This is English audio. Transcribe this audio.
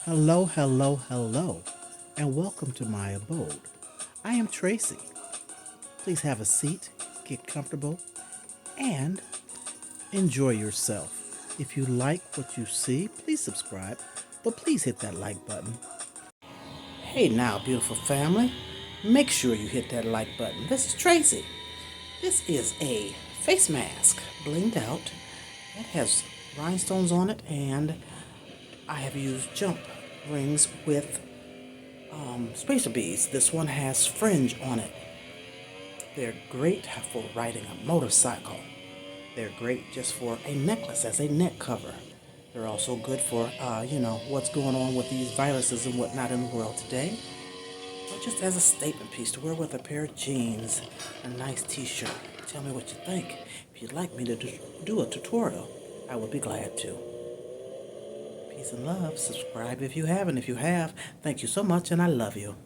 Hello, hello, hello, and welcome to my abode. I am Tracy. Please have a seat, get comfortable, and enjoy yourself. If you like what you see, please subscribe, but please hit that like button. Hey now, beautiful family, make sure you hit that like button. This is Tracy. This is a face mask, blinged out. It has rhinestones on it, and I have used jump rings with spacer beads. This one has fringe on it. They're great for riding a motorcycle. They're great just for a necklace as a neck cover. They're also good for, what's going on with these viruses and whatnot in the world today. Or just as a statement piece to wear with a pair of jeans, a nice t-shirt. Tell me what you think. If you'd like me to do a tutorial, I would be glad to. Peace and love. Subscribe if you haven't. If you have, thank you so much and I love you.